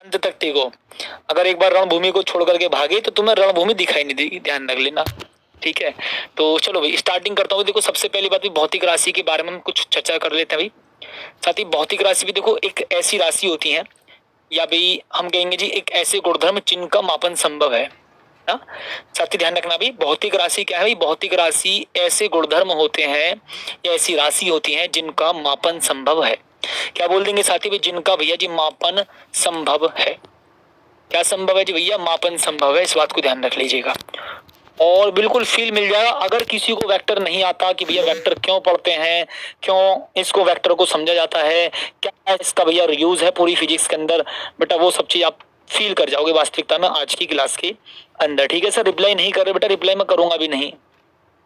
अंत तक टिको। अगर एक बार रणभूमि को छोड़ करके भागे तो तुम्हें रणभूमि दिखाई नहीं देगी, ध्यान रख लेना। ठीक है, तो चलो भाई स्टार्टिंग करता हूँ। देखो सबसे पहली बात भी भौतिक राशि के बारे में हम कुछ चर्चा कर लेते हैं भाई। साथ ही भौतिक राशि भी देखो एक ऐसी राशि होती है, या भाई हम कहेंगे जी एक ऐसे गुणधर्म जिनका मापन संभव है ना। साथ ही ध्यान रखना भी भौतिक राशि क्या है भाई, भौतिक राशि ऐसे गुणधर्म होते हैं या ऐसी राशि होती है जिनका मापन संभव है। क्या बोल देंगे साथी भाई, जिनका भैया जी मापन संभव है। क्या संभव है जी भैया, मापन संभव है, इस बात को ध्यान रख लीजिएगा। और बिल्कुल फील मिल जाएगा। अगर किसी को वेक्टर नहीं आता कि भैया वेक्टर क्यों पढ़ते हैं, क्यों इसको वेक्टर को समझा जाता है, क्या इसका भैया यूज है पूरी फिजिक्स के अंदर, बेटा वो सब चीज आप फील कर जाओगे वास्तविकता में आज की क्लास के अंदर। ठीक है सर, रिप्लाई नहीं कर रहे बेटा, रिप्लाई मैं करूंगा भी नहीं।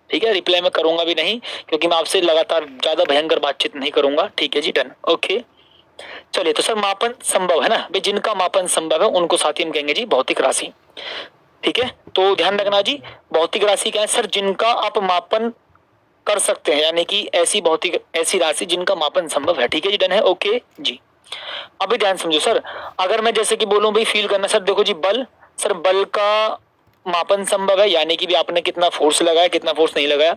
ठीक है, रिप्लाई मैं करूंगा भी नहीं, क्योंकि मैं आपसे लगातार ज्यादा भयंकर बातचीत नहीं करूंगा। ठीक है जी, डन, ओके। चलिए, तो सर मापन संभव है ना भाई, जिनका मापन संभव है उनको साथी हम कहेंगे जी भौतिक राशि। ठीक है, तो ध्यान रखना जी, भौतिक राशि क्या है सर, जिनका आप मापन कर सकते हैं, यानी कि ऐसी भौतिक ऐसी राशि जिनका मापन संभव है। ठीक है जी, डन है, ओके जी। अभी ध्यान समझो सर, अगर मैं जैसे कि बोलूं भाई फील करना, सर देखो जी बल, सर बल का मापन संभव है, यानी कि भी आपने कितना फोर्स लगाया कितना फोर्स नहीं लगाया।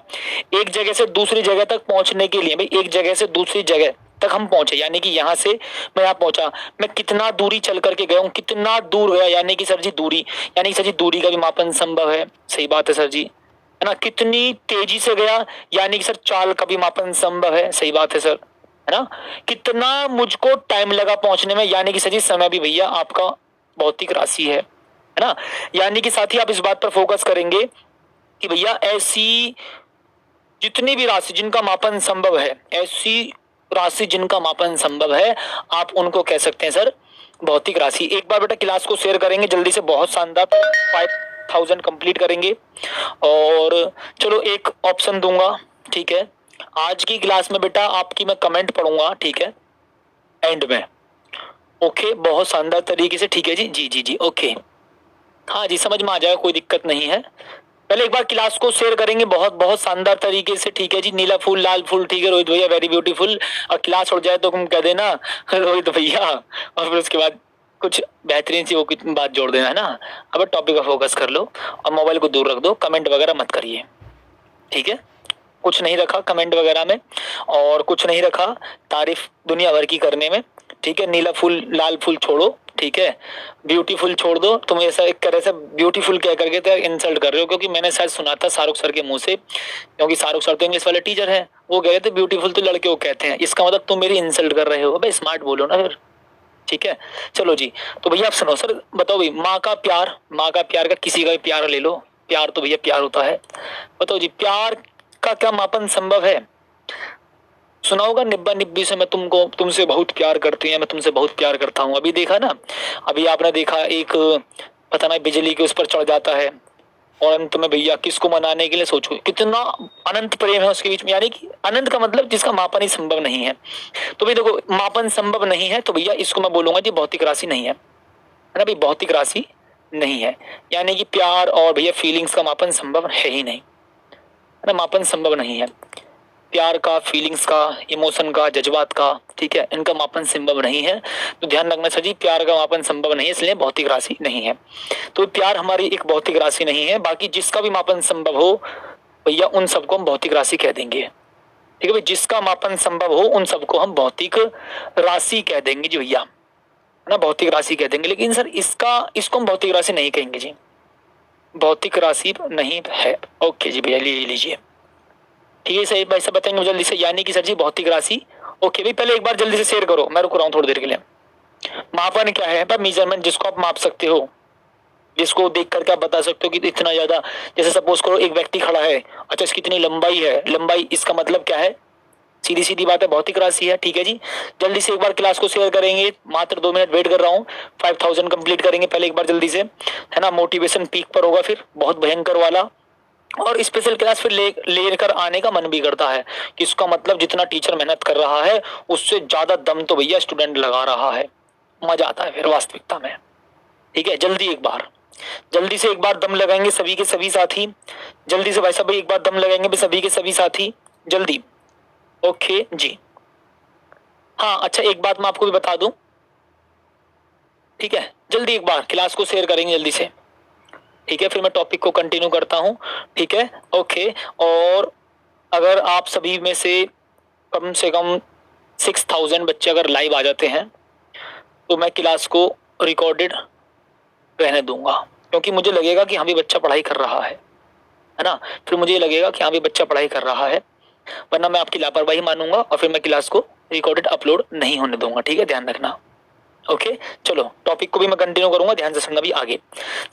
एक जगह से दूसरी जगह तक पहुंचने के लिए भाई, एक जगह से दूसरी जगह तक हम पहुंचे, यानी कि यहां से मैं यहाँ पहुंचा, मैं कितना दूरी चल करके गया हूँ, कितना दूर गया, यानी कि सर जी दूरी, यानी कि सर जी दूरी का भी मापन संभव है। सही बात है सर जी, है ना। कितनी तेजी से गया, यानी कि सर चाल का भी मापन संभव है। सही बात है सर, है ना। कितना मुझको टाइम लगा पहुंचने में, यानी कि सर जी समय भी भैया आपका भौतिक राशि है ना। यानी कि साथी आप इस बात पर फोकस करेंगे कि भैया ऐसी जितनी भी राशि जिनका मापन संभव है, ऐसी राशि जिनका मापन संभव है, आप उनको कह सकते हैं सर भौतिक राशि। एक बार बेटा क्लास को शेयर करेंगे जल्दी से, बहुत शानदार, 5000 कंप्लीट करेंगे। और चलो एक ऑप्शन दूंगा, ठीक है। आज की क्लास में बेटा आपकी मैं कमेंट पढ़ूंगा, ठीक है, एंड में। ओके, बहुत शानदार तरीके से, ठीक है जी, जी जी जी, ओके। हाँ जी, समझ में आ जाएगा, कोई दिक्कत नहीं है। पहले एक बार क्लास को शेयर करेंगे बहुत बहुत शानदार तरीके से, ठीक है जी। नीला फूल लाल फूल, ठीक है रोहित भैया, वेरी ब्यूटीफुल। और क्लास उड़ जाए तो तुम कह देना रोहित भैया, और फिर उसके बाद कुछ बेहतरीन सी वो बात जोड़ देना, है ना। अब टॉपिक पर फोकस कर लो और मोबाइल को दूर रख दो, कमेंट वगैरह मत करिए, ठीक है। कुछ नहीं रखा कमेंट वगैरह में, और कुछ नहीं रखा तारीफ दुनिया भर की करने में, ठीक है। नीला फूल लाल फूल छोड़ो, ठीक है, ब्यूटीफुल छोड़ दो। तुम ऐसा एक तरह से ब्यूटीफुल कह करके तो इंसल्ट कर रहे हो, क्योंकि मैंने शायद सुना था शाहरुख सर के मुंह से, क्योंकि शाहरुख सर तो इंग्लिश वाले टीचर हैं, वो कह रहे थे ब्यूटीफुल तो लड़के को कहते हैं, इसका मतलब तुम मेरी इंसल्ट कर रहे हो। भाई स्मार्ट बोलो ना फिर, ठीक है। चलो जी, तो भैया आप सुनो सर, बताओ भाई माँ का प्यार, माँ का प्यार का किसी का भी प्यार ले लो, प्यार तो भैया प्यार होता है। बताओ जी प्यार का क्या मापन संभव है। सुना होगा निब्बा निब्बी से मैं तुमको तुमसे बहुत प्यार करती हूँ, मैं तुमसे बहुत प्यार करता हूँ। अभी देखा ना, अभी आपने देखा एक पता नहीं बिजली के उस पर चढ़ जाता है, और अंत में भैया किसको मनाने के लिए सोचो कितना अनंत प्रेम है उसके बीच में, यानी कि अनंत का मतलब जिसका मापन ही संभव नहीं है। तो भाई देखो मापन संभव नहीं है, तो भैया इसको मैं बोलूंगा जी भौतिक राशि नहीं है ना भाई, भौतिक राशि नहीं है। यानी कि प्यार और भैया फीलिंग्स का मापन संभव है ही नहीं, है ना, मापन संभव नहीं है। प्यार का, फीलिंग्स का, इमोशन का, जज्बात का, ठीक है, इनका मापन संभव नहीं है। तो ध्यान रखना चाहिए, प्यार का मापन संभव नहीं है, इसलिए भौतिक राशि नहीं है। तो प्यार हमारी एक भौतिक राशि नहीं है, बाकी जिसका भी मापन संभव हो भैया उन सबको हम भौतिक राशि कह देंगे, ठीक है भाई। जिसका मापन संभव हो उन सबको हम भौतिक राशि कह देंगे जी भैया, है ना, भौतिक राशि कह देंगे। लेकिन सर इसको हम भौतिक राशि नहीं कहेंगे जी, भौतिक राशि नहीं है। ओके जी भैया, ले लीजिए, ठीक है। सही भाई साहब बताएंगे जल्दी से, यानी कि सर जी भौतिक राशि। ओके भाई, पहले एक बार जल्दी से शेयर करो, मैं रुक रहा हूँ थोड़ी देर के लिए। मापन क्या है, मेजरमेंट जिसको आप माप सकते हो, जिसको देख करके आप बता सकते हो कि इतना ज्यादा। जैसे सपोज करो एक व्यक्ति खड़ा है, अच्छा इसकी इतनी लंबाई है, लंबाई इसका मतलब क्या है, सीधी सीधी बात है भौतिक राशि है, ठीक है जी। जल्दी से एक बार क्लास को शेयर करेंगे, मात्र 2 मिनट वेट कर रहा हूँ, 5000 कंप्लीट करेंगे पहले एक बार जल्दी से, है ना। मोटिवेशन पीक पर होगा फिर बहुत भयंकर वाला, और स्पेशल क्लास फिर लेकर आने का मन भी करता है कि इसका मतलब जितना टीचर मेहनत कर रहा है उससे ज्यादा दम तो भैया स्टूडेंट लगा रहा है, मजा आता है फिर वास्तविकता में, ठीक है। जल्दी एक बार, जल्दी से एक बार दम लगाएंगे सभी के सभी साथी, जल्दी से भाई साहब एक बार दम लगाएंगे भी सभी के सभी साथी, जल्दी। ओके जी, हाँ अच्छा एक बात मैं आपको भी बता दूं, ठीक है, जल्दी एक बार क्लास को शेयर करेंगे जल्दी से, ठीक है, फिर मैं टॉपिक को कंटिन्यू करता हूँ, ठीक है, ओके। और अगर आप सभी में से कम 6000 बच्चे अगर लाइव आ जाते हैं तो मैं क्लास को रिकॉर्डेड रहने दूंगा, क्योंकि मुझे लगेगा कि हाँ भी बच्चा पढ़ाई कर रहा है ना, फिर मुझे लगेगा कि हाँ भी बच्चा पढ़ाई कर रहा है, वरना मैं आपकी लापरवाही मानूंगा और फिर मैं क्लास को रिकॉर्डेड अपलोड नहीं होने दूंगा, ठीक है, ध्यान रखना। ओके, चलो टॉपिक को भी मैं कंटिन्यू करूंगा, ध्यान से सुनना भी आगे।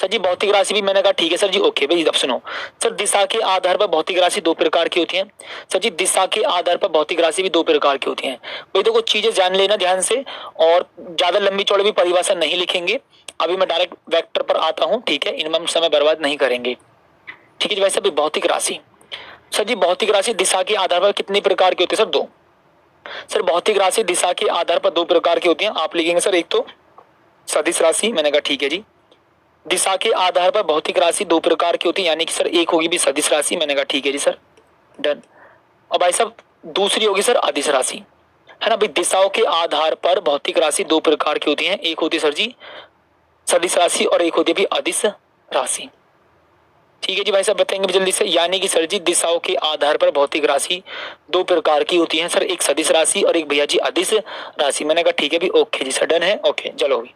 सर जी भौतिक राशि भी मैंने कहा ठीक है सर जी, ओके भाई अब सुनो। सर दिशा के आधार पर भौतिक राशि दो प्रकार की होती है। सर जी दिशा के आधार पर भौतिक राशि भी दो प्रकार की होती है। भाई देखो चीजें जान लेना ध्यान से, और ज्यादा लंबी चौड़ी भी परिभाषा नहीं लिखेंगे, अभी मैं डायरेक्ट वेक्टर पर आता हूँ, ठीक है, इनमें हम समय बर्बाद नहीं करेंगे, ठीक है जी। वैसे भी भौतिक राशि, सर जी भौतिक राशि दिशा के आधार पर कितनी प्रकार की होती है? सर दो। सर भौतिक राशि दिशा के आधार पर दो प्रकार की होती है, आप लिखेंगे सर एक तो सदिश राशि, मैंने कहा ठीक है जी। दिशा के आधार पर भौतिक राशि दो प्रकार की होती है, यानी कि सर एक होगी भी सदिश राशि, मैंने कहा ठीक है जी सर, डन। और भाई साहब दूसरी होगी सर अदिश राशि, है ना भाई। दिशाओं के आधार पर भौतिक राशि दो प्रकार की होती है, एक होती है सर जी सदिश राशि और एक होती है भी अदिश राशि, ठीक है जी भाई साहब बताएंगे भी जल्दी से। यानी कि सर जी दिशाओं के आधार पर भौतिक राशि दो प्रकार की होती है सर, एक सदिश राशि और एक भैया जी अदिश राशि, मैंने कहा ठीक है भी, ओके जी सर, डन है, ओके चलो भी।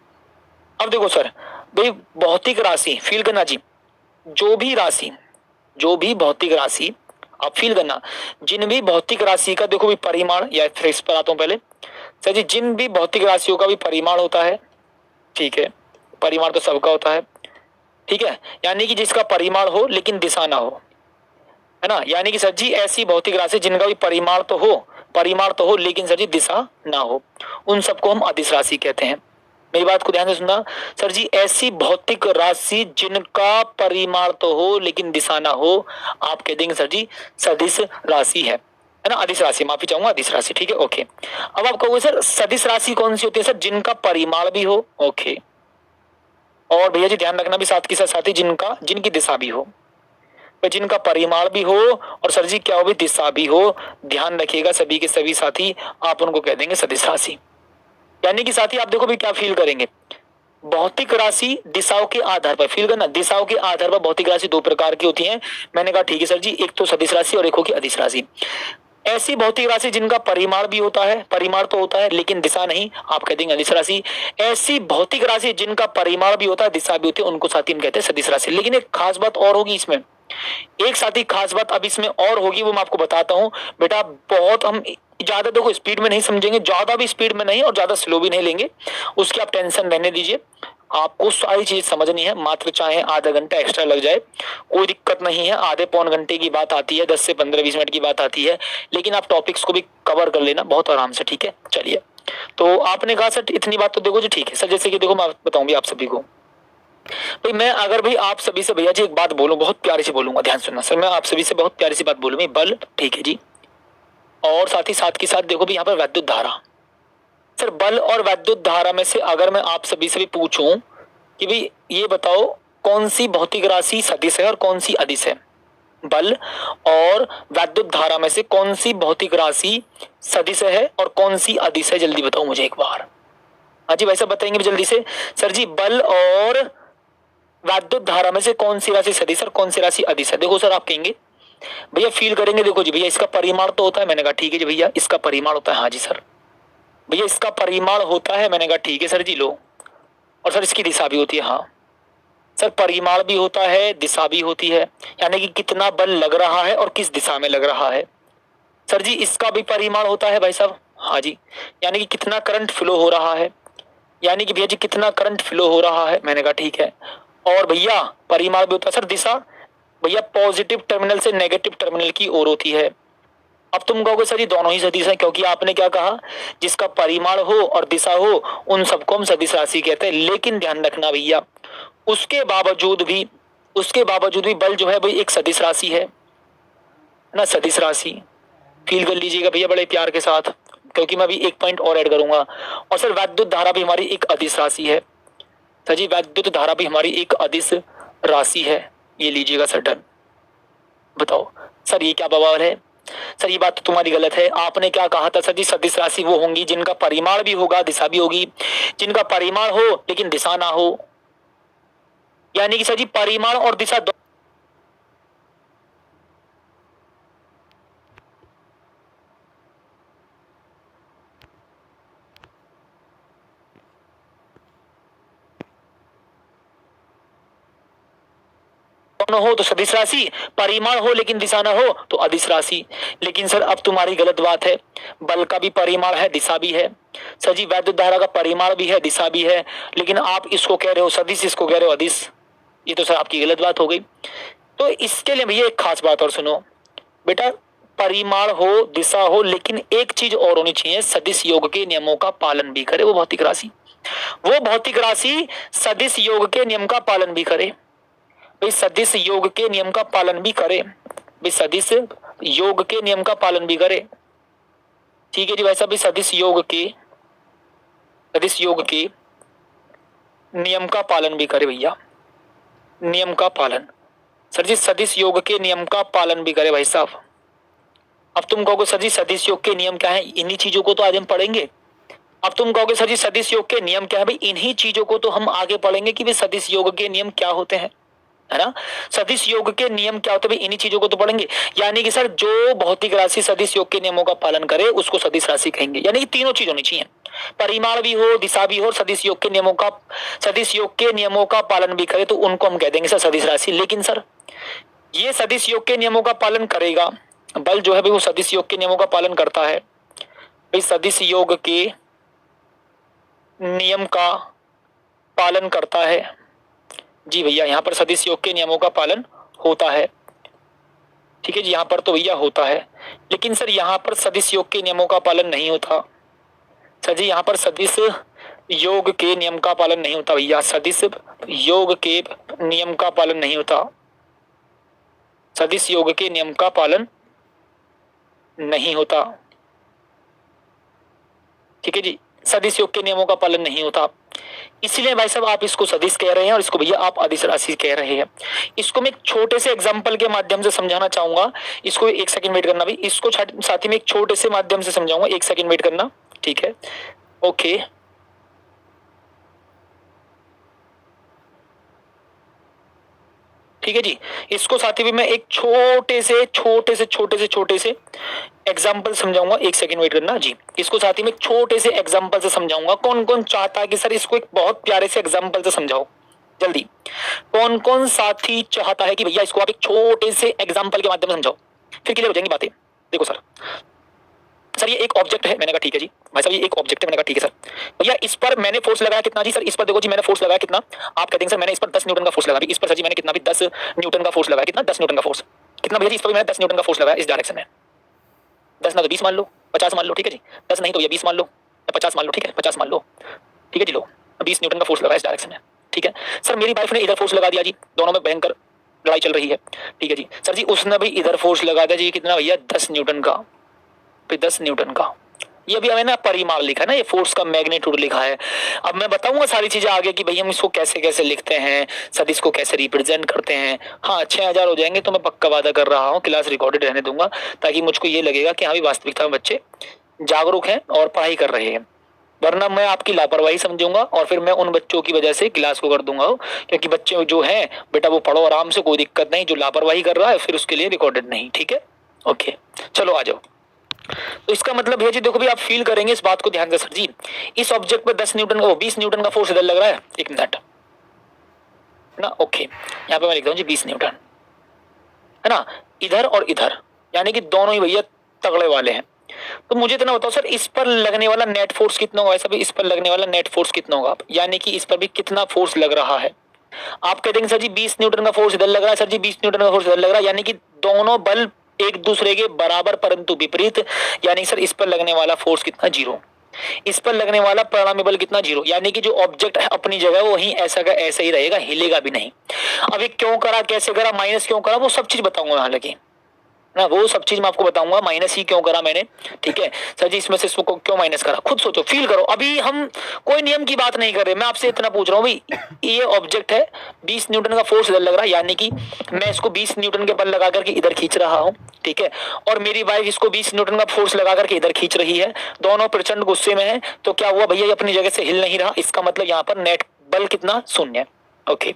अब देखो सर भाई भौतिक राशि फील करना जी, जो भी भौतिक राशि आप फील करना, जिन भी भौतिक राशि का देखो भी परिमाण, या फिर इस पर आता हूं पहले सर जी, जिन भी भौतिक राशियों का भी परिमाण होता है, ठीक है, परिमाण तो सबका होता है, ठीक है, यानी कि जिसका परिमाण हो लेकिन दिशा ना हो, है ना, यानी कि सर जी ऐसी भौतिक राशि जिनका भी परिमाण तो हो लेकिन सर जी दिशा ना हो, उन सबको हम अदिश राशि कहते हैं। मेरी बात को ध्यान से सुनना, सर जी ऐसी भौतिक राशि जिनका परिमाण तो हो लेकिन दिशा ना हो, आप कह देंगे सर जी सदिश राशि है ना, अदिश राशि, माफी चाहूंगा, अदिश राशि, ठीक है, ओके। अब आप कहोगे सर सदिश राशि कौन सी होती है? सर जिनका परिमाण भी हो, ओके, और भैया जी ध्यान रखना भी साथ के साथ साथी जिनकी दिशा भी हो, जिनका परिमाण भी हो और सर जी क्या हो भी दिशा भी हो, ध्यान रखिएगा सभी के सभी साथी, आप उनको कह देंगे सदिश राशि। यानी कि साथी आप देखो भी क्या फील करेंगे, भौतिक राशि दिशाओं के आधार पर, फील करना, दिशाओं के आधार पर भौतिक राशि दो प्रकार की होती है, मैंने कहा ठीक है सर जी, एक तो सदिश राशि और एक होगी अदिश राशि। ऐसी भौतिक राशि जिनका परिमाण भी होता है, परिमाण तो होता है लेकिन दिशा नहीं, आप कह देंगे अदिश राशि। ऐसी भौतिक राशि जिनका परिमाण भी होता है दिशा भी होती है, उनको साथी हम कहते हैं सदिश राशि। लेकिन एक खास बात और होगी इसमें, एक साथी खास बात अब इसमें और होगी, वो मैं आपको बताता हूं बेटा। बहुत हम ज्यादा देखो स्पीड में नहीं समझेंगे, ज्यादा भी स्पीड में नहीं और ज्यादा स्लो भी नहीं लेंगे, उसकी आप टेंशन रहने दीजिए। आपको सारी चीज समझनी है, मात्र चाहे आधा घंटा एक्स्ट्रा लग जाए कोई दिक्कत नहीं है, आधे पौन घंटे की बात आती है, 10 से 15-20 मिनट की बात आती है, लेकिन आप टॉपिक्स को भी कवर कर लेना बहुत आराम से, ठीक है। चलिए, तो आपने कहा सर इतनी बात तो देखो जी, ठीक है सर, जैसे कि देखो मैं बताऊं भी आप सभी को भाई, मैं अगर भाई आप सभी से भैया जी एक बात बोलूं, बहुत प्यारी सी बोलूंगा, ध्यान सुनना सर, मैं आप सभी से बहुत प्यारी सी बात बोलूं भाई, बल, ठीक है जी, और साथ ही साथ के साथ देखो भी यहाँ पर वैद्युत धारा। सर बल और वैद्युत धारा में से अगर मैं आप सभी से भी पूछूं कि भाई ये बताओ कौन सी भौतिक राशि सदिश है और कौन सी अदिश है, बल और वैद्युत धारा में से कौन सी भौतिक राशि सदिश है और कौन सी अदिश है, जल्दी बताओ मुझे एक बार। हाँ जी वैसा बताएंगे भी जल्दी से, सर जी बल और वैद्युत धारा में से कौन सी राशि सदिश और कौन सी राशि अदिश है? देखो सर आप कहेंगे भैया फील करेंगे, देखो जी भैया इसका परिमाण तो होता है, मैंने कहा ठीक है जी भैया इसका परिमाण होता है, हाँ जी सर भैया इसका परिमाण होता है, मैंने कहा ठीक है सर जी लो, और सर इसकी दिशा भी होती है, हाँ सर परिमाण भी होता है दिशा भी होती है, यानी कि कितना बल लग रहा है और किस दिशा में लग रहा है। सर जी इसका भी परिमाण होता है भाई साहब, हाँ जी, यानी कि कितना करंट फ्लो हो रहा है, यानी कि भैया जी कितना करंट फ्लो हो रहा है, मैंने कहा ठीक है। और भैया परिमाण भी होता है सर दिशा, भैया पॉजिटिव टर्मिनल से नेगेटिव टर्मिनल की ओर होती है। अब तुम कहोगे सर ये दोनों ही सदिश हैं, क्योंकि आपने क्या कहा, जिसका परिमाण हो और दिशा हो उन सबको हम सदिश राशि कहते हैं। लेकिन ध्यान रखना भैया उसके बावजूद भी बल जो है भाई एक सदिश राशि है ना, सदिश राशि फील कर लीजिएगा भैया बड़े प्यार के साथ, क्योंकि मैं अभी एक पॉइंट और ऐड करूंगा। और सर वैद्युत धारा भी हमारी एक अदिश राशि है, सर जी वैद्युत धारा भी हमारी एक अदिश राशि है, ये लीजिएगा सर, डन। बताओ सर ये क्या बवाल है, सर ये बात तो तुम्हारी गलत है। आपने क्या कहा था सर जी, सदिश राशि वो होंगी जिनका परिमाण भी होगा दिशा भी होगी, जिनका परिमाण हो लेकिन दिशा ना हो। यानी कि सर जी परिमाण और दिशा दोनों हो तो सदिश राशि, परिमाण हो लेकिन दिशा ना हो तो अदिश राशि। लेकिन सर अब तुम्हारी गलत बात है, बल का भी परिमाण है दिशा भी है। सर जी वैद्युत धारा का परिमाण भी है दिशा भी है, लेकिन आप इसको कह रहे हो सदिश, इसको कह रहे हो अदिश। ये तो सर आपकी गलत बात हो गई। तो इसके लिए भैया एक खास बात और सुनो बेटा, परिमाण हो दिशा हो लेकिन एक चीज और होनी चाहिए, सदिश योग के नियमों का पालन भी करे वो भौतिक राशि। वो भौतिक राशि सदिश योग के नियम का पालन भी करे। भाई सदिश योग के नियम का पालन भी करे, भाई सदिश योग के नियम का पालन भी करे। ठीक है जी भाई साहब, सदिश योग के नियम का पालन भी करे भैया, नियम का पालन। सर जी सदिश योग के नियम का पालन भी करे भाई साहब। अब तुम कहोगे सर जी सदिश योग के नियम क्या है, इन्हीं चीजों को तो आज हम पढ़ेंगे। अब तुम कहोगे सर जी सदिश योग के नियम क्या है, भाई इन्हीं चीजों को तो हम आगे पढ़ेंगे कि भाई सदिश योग के नियम क्या होते हैं, है ना। सदिश योग के नियम क्या होते हैं, इन्हीं चीजों को तो पढ़ेंगे। यानी कि सर जो भौतिक राशि सदिश योग के नियमों का पालन करे उसको सदिश राशि कहेंगे। यानी कि तीनों चीज होनी चाहिए, परिमाण भी हो दिशा भी हो, सदिश योग के नियमों का पालन भी करे तो उनको हम कह देंगे सर सदिश राशि। लेकिन सर ये सदिश योग के नियमों का पालन करेगा, बल जो है भाई वो सदिश योग के नियमों का पालन करता है। भाई सदिश योग के नियम का पालन करता है जी भैया, यहाँ पर सदिश योग के नियमों का पालन होता है। ठीक है जी, यहाँ पर तो भैया होता है, लेकिन सर यहाँ पर सदिश योग के नियमों का पालन नहीं होता। सर जी यहाँ पर सदिश योग के नियम का पालन नहीं होता भैया, सदिश योग के नियम का पालन नहीं होता, सदिश योग के नियम का पालन नहीं होता। ठीक है जी, सदिश योग के नियमों का पालन नहीं होता, इसलिए भाई साहब आप इसको सदिश कह रहे हैं और इसको भैया आप अदिश राशि कह रहे हैं। इसको मैं एक छोटे से एग्जांपल के माध्यम से समझाना चाहूंगा, इसको एक सेकंड वेट करना भाई, इसको साथ ही में एक छोटे से माध्यम से समझाऊंगा, एक सेकंड वेट करना। ठीक है, ओके। ठीक है जी, इसको साथ ही में मैं एक छोटे से एग्जाम्पल समझाऊंगा, एक सेकंड वेट करना जी। इसको साथ ही में एक छोटे से एग्जाम्पल से समझाऊंगा। कौन कौन चाहता है कि सर इसको एक बहुत प्यारे से एग्जाम्पल से समझाओ, जल्दी कौन कौन साथी चाहता है कि भैया इसको आप एक छोटे से एग्जाम्पल के माध्यम से समझाओ, फिर क्लियर हो जाएंगी बातें। देखो सर ये एक ऑब्जेक्ट है, मैंने कहा ठीक है जी भाई साहब ये एक ऑब्जेक्ट है, मैंने कहा ठीक है सर। भैया इस पर मैंने फोर्स लगाया कितना जी, सर इस पर देखो जी मैंने फोर्स लगाया कितना, आप कहते हैं सर मैंने इस पर 10 न्यूटन का फोर्स लगाया, इस पर सर जी मैंने कितना भी 10 न्यूटन का फोर्स लगाया, कितना 10 न्यूटन का फोर्स, कितना भैया जी इस पर भी मैंने 10 न्यूटन का फोर्स लगाया इस डायरेक्शन में, 10 ना तो 20 मान लो, 50 मान लो, ठीक है जी, 10 नहीं तो भैया 20 मान लो, 50 मान लो, ठीक है 50 मान लो, ठीक है जी, लो 20 न्यूटन का फोर्स लगाया इस डायरेक्शन में। ठीक है सर, मेरी वाइफ ने इधर फोर्स लगा दिया जी, दोनों में भयंकर लड़ाई चल रही है। ठीक है जी सर जी, उसने भी इधर फोर्स लगा दिया जी, कितना भैया 10 न्यूटन का, फिर 10 न्यूटन का, ये भी हमें ना परिमाण लिखा है ना, ये फोर्स का मैग्नीट्यूड लिखा है। अब मैं बताऊंगा सारी चीजें आगे कि भाई हम इसको कैसे कैसे लिखते हैं, सदिश को कैसे रिप्रेजेंट करते हैं। हाँ 6000 हो जाएंगे तो मैं पक्का वादा कर रहा हूँ, क्लास रिकॉर्डेड रहने दूंगा ताकि मुझको ये लगेगा कि हाँ भी वास्तविकता में बच्चे जागरूक हैं और पढ़ाई कर रहे हैं, वरना मैं आपकी लापरवाही समझूंगा और फिर मैं उन बच्चों की वजह से क्लास को कर दूंगा, क्योंकि बच्चे जो हैं बेटा वो पढ़ो आराम से, कोई दिक्कत नहीं, जो लापरवाही कर रहा है फिर उसके लिए रिकॉर्डेड नहीं। ठीक है ओके, चलो आ जाओ। तो इसका मतलब है जी देखो भी आप फील करेंगे इस बात को, ध्यान से सर जी इस ऑब्जेक्ट पे 10 न्यूटन का 20 न्यूटन का फोर्स इधर लग रहा है, एक मिनट ना, ओके यहाँ पे मैं लिखता हूँ जी 20 न्यूटन है ना, इधर और इधर, यानी कि दोनों ही भैया तगड़े वाले हैं। तो मुझे इतना बताओ सर इस पर लगने वाला नेट फोर्स कितना होगा, ऐसा भी इस पर लगने वाला नेट फोर्स कितना होगा, यानी कि इस पर भी कितना फोर्स लग रहा है। आप कह देंगे सर जी 20 न्यूटन का फोर्स इधर लग रहा है, सर जी 20 न्यूटन का फोर्स इधर लग रहा है, यानी कि दोनों बल एक दूसरे के बराबर परंतु विपरीत, यानी सर इस पर लगने वाला फोर्स कितना, 0, इस पर लगने वाला परिणामी बल कितना, 0, यानी कि जो ऑब्जेक्ट है अपनी जगह वहीं ऐसा का ऐसा ही रहेगा, हिलेगा भी नहीं। अब ये क्यों करा, कैसे करा, माइनस क्यों करा, वो सब चीज बताऊंगा हालांकि। ना, वो सब चीज मैं आपको बताऊंगा। माइनस ही क्यों करा मैंने, ठीक है सर जी, इसमें से इसको क्यों माइनस करा, खुद सोचो, फील करो। अभी हम कोई नियम की बात नहीं कर रहे, मैं आपसे इतना पूछ रहा हूँ भाई, ये ऑब्जेक्ट है, 20 न्यूटन का फोर्स इधर लग रहा है, यानी कि मैं इसको 20 न्यूटन के बल लगा करके इधर खींच रहा हूँ, ठीक है, और मेरी वाइफ इसको 20 न्यूटन का फोर्स लगा करके इधर खींच रही है, दोनों प्रचंड गुस्से में है, तो क्या हुआ भैया, ये अपनी जगह से हिल नहीं रहा, इसका मतलब यहाँ पर नेट बल कितना, शून्य है। ओके,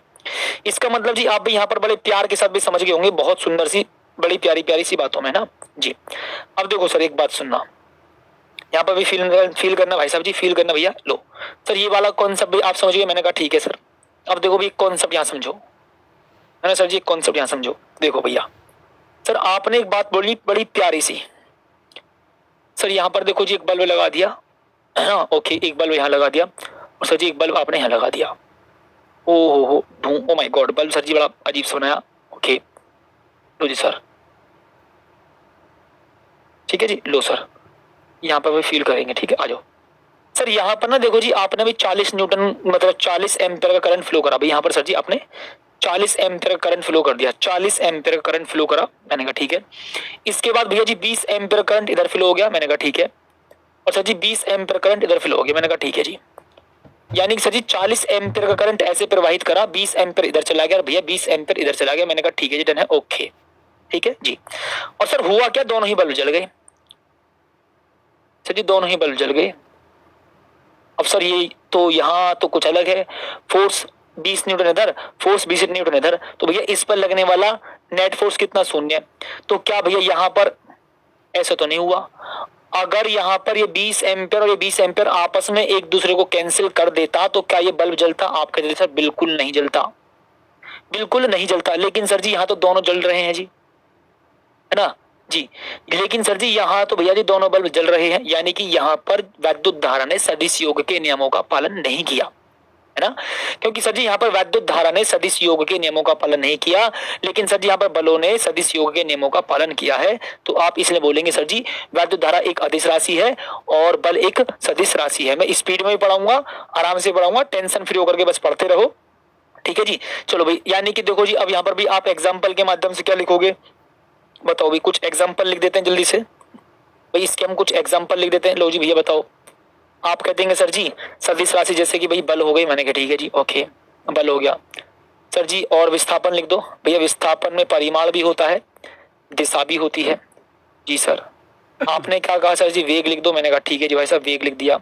इसका मतलब जी आप भी यहाँ पर बड़े प्यार के साथ भी समझ गए होंगे, बहुत सुंदर सी, बड़ी प्यारी प्यारी सी बातों में ना जी। अब देखो सर, एक बात सुनना, यहाँ पर भी फील करना भाई साहब जी, फील करना भैया। लो सर, ये वाला कॉन्सेप्ट भी आप समझ गए, मैंने कहा ठीक है सर। अब देखो भी एक कॉन्सेप्ट यहाँ समझो, है ना सर जी, एक कॉन्सेप्ट यहाँ समझो। देखो भैया सर, आपने एक बात बोली बड़ी प्यारी सी, सर यहाँ पर देखो जी, एक बल्ब लगा दिया, है ना, ओके, एक बल्ब यहाँ लगा दिया, और सर जी एक बल्ब आपने यहाँ लगा दिया, ओ हो oh my god, bulb sir ji बड़ा अजीब सा बनाया, ओके, लो जी सर, ठीक है जी, लो सर, यहाँ पर भी फील करेंगे, ठीक है, आ जाओ सर। यहाँ पर ना देखो जी, आपने भी 40 न्यूटन मतलब 40 एम्पियर का करंट फ्लो करा भाई, यहाँ पर सर जी आपने 40 एम्पियर का करंट फ्लो कर दिया, 40 एम्पियर का करंट फ्लो करा, मैंने कहा ठीक है। इसके बाद भैया जी 20 एम्पियर करंट इधर फ्लो हो गया, मैंने कहा ठीक है, और सर जी 20 एम्पियर करंट इधर फ्लो हो गया, मैंने कहा ठीक है जी। यानी कि सर जी 40 एम्पियर का करंट ऐसे प्रवाहित करा, 20 एम्पियर इधर चला गया, भैया 20 एम्पियर इधर चला गया, मैंने कहा ठीक है जी, डन है, ओके, ठीक है जी। और सर हुआ क्या, दोनों ही बल्ब जल गए, सर जी दोनों ही बल्ब जल गए। अब सर ये तो यहाँ तो कुछ अलग है, फोर्स 20 न्यूटन इधर, फोर्स 20 न्यूटन इधर, तो भैया इस पर लगने वाला नेट फोर्स कितना, शून्य। तो क्या भैया यहाँ पर ऐसा तो नहीं हुआ, अगर यहाँ पर ये 20 एम्पियर और ये 20 एम्पियर आपस में एक दूसरे को कैंसिल कर देता तो क्या ये बल्ब जलता, आप कहते सर बिल्कुल नहीं जलता, बिल्कुल नहीं जलता। लेकिन सर जी यहाँ तो दोनों जल रहे हैं जी, है ना जी, लेकिन सर जी यहाँ तो भैया जी दोनों बल्ब जल रहे हैं, यानी कि यहाँ पर वैद्युत धारा ने सदिश योग के नियमों का पालन नहीं किया, है ना, क्योंकि सर जी यहाँ पर वैद्युत धारा ने सदिश योग के नियमों का पालन नहीं किया, लेकिन सर जी यहाँ पर बलों ने सदिश योग के नियमों का पालन किया है। तो आप इसलिए बोलेंगे सर जी वैद्युत धारा एक अदिश राशि है और बल एक सदिश राशि है। मैं स्पीड में भी पढ़ाऊंगा, आराम से पढ़ाऊंगा, टेंशन फ्री होकर के बस पढ़ते रहो, ठीक है जी। चलो भाई, यानी कि देखो जी, अब यहाँ पर भी आप एग्जाम्पल के माध्यम से क्या लिखोगे, बताओ भाई, कुछ एग्जाम्पल लिख देते हैं जल्दी से भाई, इसके हम कुछ एग्जाम्पल लिख देते हैं। लो जी भैया बताओ, आप कह देंगे सर जी सदिश राशि जैसे कि भाई बल हो गई, मैंने कहा ठीक है जी, ओके, बल हो गया सर जी, और विस्थापन लिख दो भैया, विस्थापन में परिमाण भी होता है, दिशा भी होती है जी सर। आपने क्या कहा सर जी, वेग लिख दो, मैंने कहा ठीक है जी भाई साहब, वेग लिख दिया,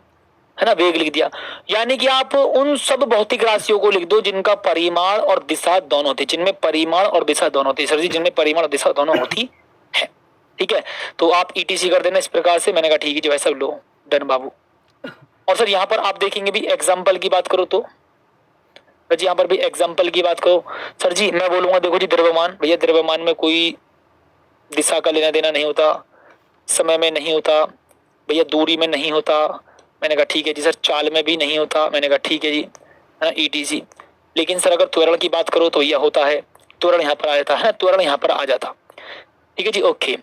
है ना, वेग लिख दिया। यानी कि आप उन सब भौतिक राशियों को लिख दो जिनका परिमाण और दिशा दोनों थे, जिनमें परिमाण और दिशा दोनों थे सर जी, जिनमें परिमाण और दिशा दोनों होती है, ठीक है। तो आप ईटीसी कर देना इस प्रकार से, मैंने कहा ठीक है जी भाई साहब, लो डन बाबू। और सर यहाँ पर आप देखेंगे भी एग्जाम्पल की बात करो तो सर जी यहाँ पर भी एग्जाम्पल की बात करो, सर जी मैं बोलूंगा देखो जी द्रव्यमान, भैया द्रव्यमान में कोई दिशा का लेना देना नहीं होता, समय में नहीं होता, भैया दूरी में नहीं होता, मैंने कहा ठीक है जी सर, चाल में भी नहीं होता, मैंने कहा ठीक है जी, है ईटीसी। लेकिन सर अगर त्वरण की बात करो तो यह होता है, त्वरण यहाँ पर आ जाता है, त्वरण यहाँ पर आ जाता, ठीक है जी, ओके,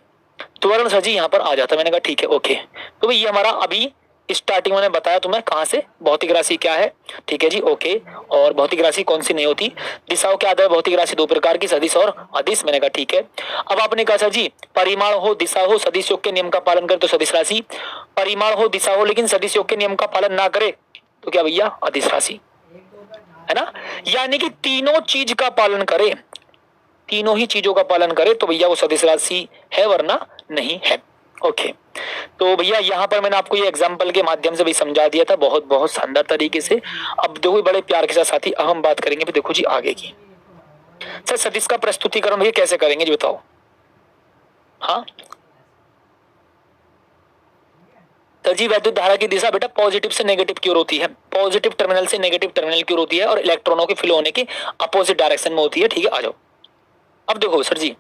त्वरण सर जी यहाँ पर आ जाता, मैंने कहा ठीक है, ओके। तो भाई ये हमारा अभी स्टार्टिंग मैंने बताया तुम्हें कहाँ से, भौतिक राशि क्या है, ठीक है जी, ओके। और भौतिक राशि कौन सी नहीं होती, दिशाओं के आधार भौतिक राशि दो प्रकार की, सदिश और अदिश, मैंने कहा ठीक है। अब आपने कहा सर जी परिमाण हो दिशा हो सदिश योग के नियम का पालन करे तो सदिश राशि, परिमाण हो दिशा हो लेकिन सदिश योग के नियम का पालन ना करे तो क्या भैया, अदिश राशि, है ना। यानी कि तीनों चीज का पालन करे, तीनों ही चीजों का पालन करे तो भैया वो सदिश राशि है, वरना नहीं है, ओके। तो भैया यहाँ पर मैंने आपको ये एग्जाम्पल के माध्यम से भी समझा दिया था, बहुत बहुत शानदार तरीके से। अब देखो बड़े प्यार के साथ साथी, अब हम बात करेंगे देखो जी आगे की। सर सदिश का प्रस्तुतिकरण भैया कैसे करेंगे जी बताओ, हाँ सर जी वैद्युत धारा की दिशा बेटा पॉजिटिव से नेगेटिव की ओर होती है, पॉजिटिव टर्मिनल से नेगेटिव टर्मिनल की ओर होती है, और इलेक्ट्रॉनों के फ्लो होने के अपोजिट डायरेक्शन में होती है, ठीक है। आ जाओ, अब देखो सर जी,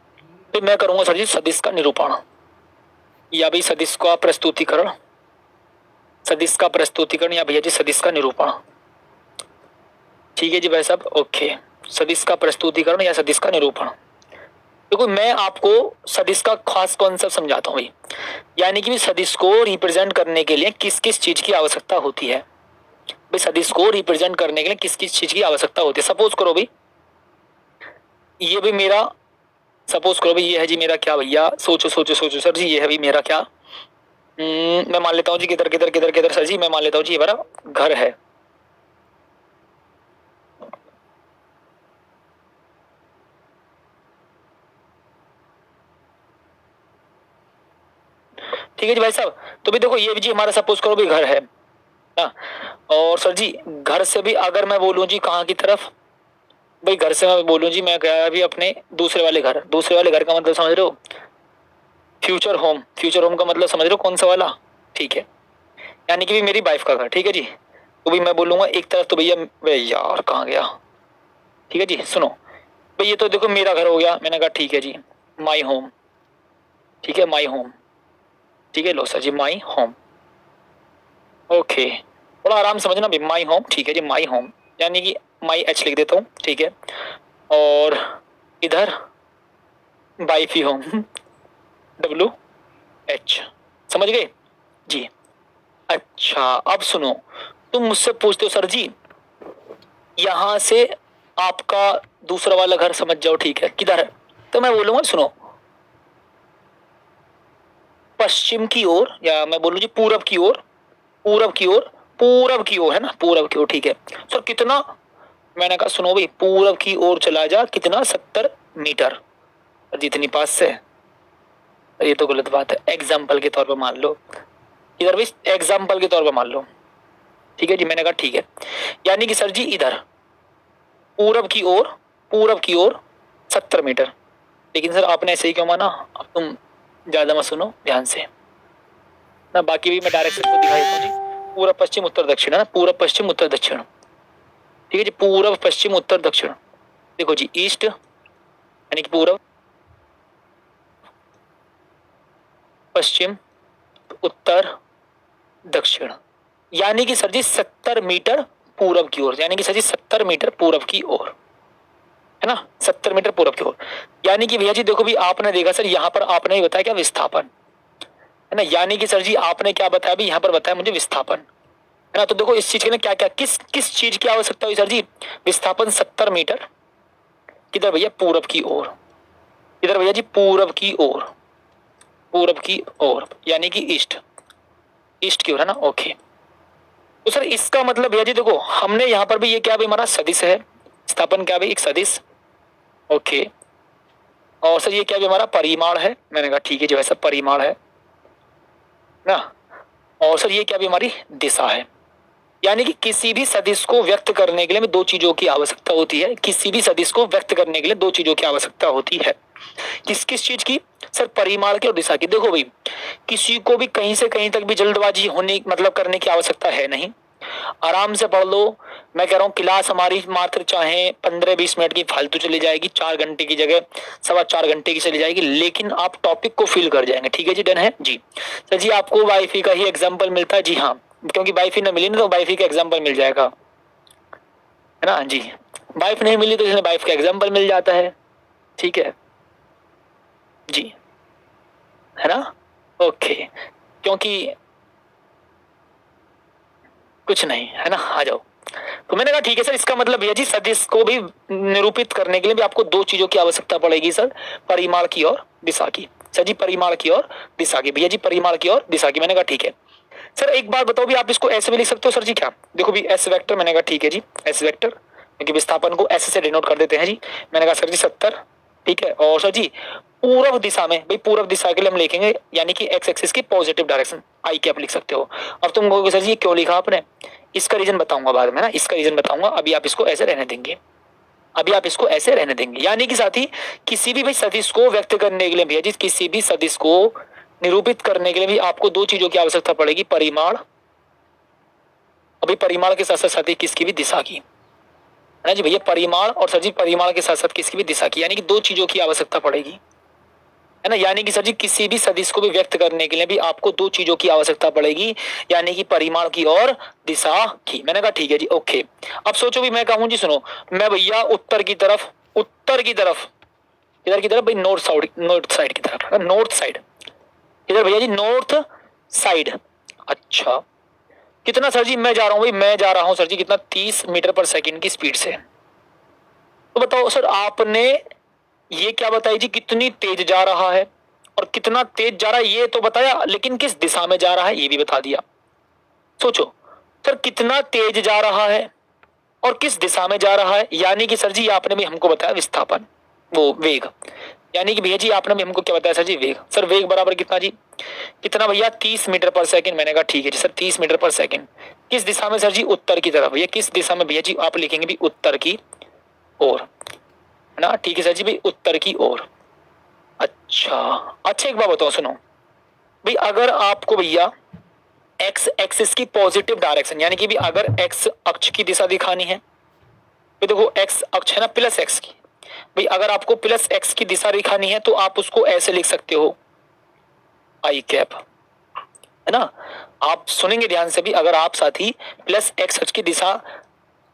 फिर मैं करूंगा सर जी सदिश का निरूपण, या भी सदिश का प्रस्तुतिकरण, सदिश का प्रस्तुतिकरण या भैया जी सदिश का निरूपण, ठीक है जी भाई साहब, ओके। सदिश का प्रस्तुतिकरण या सदिश का निरूपण, देखो मैं आपको सदिश का खास कॉन्सेप्ट समझाता हूँ भाई, यानी कि सदिश को रिप्रेजेंट करने के लिए किस किस चीज की आवश्यकता होती है, भाई सदिश को रिप्रेजेंट करने के लिए किस किस चीज की आवश्यकता होती है। सपोज करो भाई ये भी मेरा सपोज करो भाई ये है जी मेरा क्या भैया, सोचो सोचो सोचो सर जी, ये है भाई मेरा क्या, मैं मान लेता हूँ जी किधर किधर किधर किधर सर जी, मैं मान लेता हूँ जी ये मेरा घर है। ठीक है जी भाई साहब, तो भी देखो ये भी जी हमारा सपोज करो भी घर है ना। और सर जी घर से भी अगर मैं बोलूँ जी कहाँ की तरफ, भाई घर से मैं बोलूँ जी मैं गया अभी अपने दूसरे वाले घर, दूसरे वाले घर का मतलब समझ रहे हो, फ्यूचर होम, फ्यूचर होम का मतलब समझ रहे हो कौन सा वाला, ठीक है, यानी कि भी मेरी वाइफ का घर, ठीक है जी। तो भाई मैं बोलूंगा एक तरफ तो भैया, वे यार कहाँ गया, ठीक है जी सुनो, भाई ये तो देखो मेरा घर हो गया, मैंने कहा ठीक है जी, माई होम, ठीक है माई होम, ठीक है लो sir ji my home, okay, थोड़ा आराम समझना भी, माई होम, ठीक है जी माई होम, यानी कि माई एच लिख देता हूँ, ठीक है, और इधर वाइफ ही होम, डब्लू एच, समझ गए जी। अच्छा अब सुनो, तुम मुझसे पूछते हो सर जी यहां से आपका दूसरा वाला घर समझ जाओ, ठीक है किधर है, तो मैं बोलूंगा सुनो पश्चिम की ओर, या मैं बोलूं जी पूरब की ओर, पूरब की ओर, पूरब की ओर है ना, पूरब की ओर, ठीक है सर कितना, मैंने कहा सुनो भाई पूरब की ओर चला जा, कितना 70 मीटर, जितनी पास से, ये तो गलत बात है, एग्जाम्पल के तौर पर मान लो, इधर भी एग्जाम्पल के तौर पर मान लो, ठीक है जी, मैंने कहा ठीक है, यानी कि सर जी इधर पूरब की ओर, पूरब की ओर 70 मीटर, लेकिन सर आपने ऐसे ही क्यों माना, अब तुम ज्यादा मत सुनो ध्यान से ना, बाकी भी मैं डायरेक्शन को दिखाई देता हूँ जी, पूरब पश्चिम उत्तर दक्षिण है ना, पूरब पश्चिम उत्तर दक्षिण, ठीक है जी, पूरब पश्चिम उत्तर दक्षिण, देखो जी ईस्ट यानी कि पूरब, पश्चिम, उत्तर, दक्षिण, यानी कि सर जी 70 मीटर पूरब की ओर, यानी कि सर जी 70 मीटर पूरब की ओर, है ना 70 मीटर पूरब की ओर, यानी कि भैया जी देखो भी आपने देखा सर यहाँ पर आपने बताया क्या विस्थापन, है ना, यानी कि सर जी आपने क्या बताया भी यहाँ पर बताया मुझे विस्थापन, है ना, तो देखो इस चीज के लिए क्या क्या किस किस चीज की आवश्यकता हुई सर जी, विस्थापन 70 मीटर, किधर भैया पूरब की ओर, इधर भैया जी पूरब की ओर, पूरब की ओर यानी कि ईस्ट, ईस्ट की ओर है ना, ओके। तो सर इसका मतलब भैया जी देखो हमने यहाँ पर भी ये क्या भी हमारा सदिश है, स्थापन क्या भी एक सदिश, ओके, और सर ये क्या भी हमारा परिमाण है, मैंने कहा ठीक है जो ऐसा परिमाण है ना, और सर ये क्या भी हमारी दिशा है, यानी कि किसी भी सदिश को व्यक्त करने के लिए दो चीजों की आवश्यकता होती है, किसी भी सदिश को व्यक्त करने के लिए दो चीजों की आवश्यकता होती है, किस किस चीज की, सर परिमाण की और दिशा की। देखो भाई किसी को भी कहीं से कहीं तक भी जल्दबाजी होने मतलब करने की आवश्यकता है नहीं, आराम से पढ़ लो, मैं कह रहा हूँ क्लास हमारी मात्र चाहे 15-20 मिनट की फालतू चली जाएगी, 4 घंटे की जगह 4.25 घंटे की चली जाएगी, लेकिन आप टॉपिक को फील कर जाएंगे, ठीक है जी डन है जी। सर जी आपको वाईफाई का ही एग्जाम्पल मिलता है, जी हाँ क्योंकि वाईफाई ना मिली ना तो वाईफाई का एग्जाम्पल मिल जाएगा, है ना जी, वाइफ नहीं मिली तो इसमें वाइफ का एग्जाम्पल मिल जाता है, ठीक है जी, है ना, ओके, क्योंकि कुछ नहीं है ना, आ जाओ। तो मैंने कहा ठीक है सर, इसका मतलब भैया जी सदिश को भी निरूपित करने के लिए भी आपको दो चीजों की आवश्यकता पड़ेगी सर, परिमाण की और दिशा की, सर जी परिमाण की और दिशा की, भैया जी परिमाण की और दिशा की, मैंने कहा ठीक है। सर एक बात बताओ भी आप इसको ऐसे भी लिख सकते हो सर जी क्या, देखो भी एस वेक्टर, मैंने कहा ठीक है जी एस वेक्टर, क्योंकि विस्थापन को एस से डिनोट कर देते हैं जी, मैंने कहा सर जी 70, ठीक है, और सर जी पूर्व दिशा में, भाई पूर्व दिशा के लिए हम लिखेंगे यानी कि एक्स एक्सिस की पॉजिटिव डायरेक्शन, आई कैप लिख सकते हो। अब तुम कहोगे सर जी क्यों लिखा आपने, इसका रीजन बताऊंगा बाद में ना, इसका रीजन बताऊंगा, अभी आप इसको ऐसे रहने देंगे, अभी आप इसको ऐसे रहने देंगे, यानी कि साथी किसी भी भाई सदिश को व्यक्त करने के लिए भैया जी, किसी भी सदिश को निरूपित करने के लिए भी आपको दो चीजों की आवश्यकता पड़ेगी, परिमाण, अभी परिमाण के साथ साथ साथी किसकी भी दिशा की, है ना जी भैया, परिमाण और सर जी परिमाण के साथ साथ किसकी भी दिशा की, यानी कि दो चीजों की आवश्यकता पड़ेगी, है ना, यानी कि सर जी किसी भी सदिश को भी व्यक्त करने के लिए भी आपको दो चीजों की आवश्यकता पड़ेगी, यानी कि परिमाण की और दिशा की, मैंने कहा ठीक है जी ओके। अब सोचो भी मैं कहूं जी सुनो, मैं भैया उत्तर की तरफ, उत्तर की तरफ, इधर की तरफ भाई नॉर्थ साइड, नॉर्थ साइड की तरफ, नॉर्थ साइड, इधर भैया जी नॉर्थ साइड, अच्छा कितना सर जी, मैं जा रहा हूं भाई, मैं जा रहा हूं सर जी कितना 30 मीटर पर सेकंड की स्पीड से, तो बताओ सर आपने ये क्या बताइए जी, कितनी तेज जा रहा है, और कितना तेज जा रहा है ये तो बताया, लेकिन किस दिशा में जा रहा है ये भी बता दिया। सोचो सर, कितना तेज जा रहा है और किस दिशा में जा रहा है, यानी कि सर जी आपने भी हमको बताया विस्थापन, वो वेग, यानी कि भैया जी आपने भी हमको क्या बताया सर जी, वेग। सर वेग बराबर कितना जी, कितना भैया 30 मीटर पर सेकंड। मैंने कहा ठीक है जी सर, 30 मीटर पर सेकंड। किस दिशा में सर जी, उत्तर की तरफ। भैया किस दिशा में भैया जी, आप लिखेंगे भी उत्तर की ओर, है ना, ठीक है सर जी भाई, उत्तर की ओर। अच्छा अच्छा, एक बात बताओ सुनो भाई, अगर आपको भैया एक्स एक्सिस की पॉजिटिव डायरेक्शन, यानी कि भी अगर एक्स अक्ष की दिशा दिखानी है, तो देखो एक्स अक्ष है ना प्लस एक्स की, भाई अगर आपको प्लस एक्स की दिशा दिखानी है तो आप उसको ऐसे लिख सकते हो, आई कैप, है ना। आप सुनेंगे ध्यान से भी, अगर आप साथी प्लस एक्स अक्ष की दिशा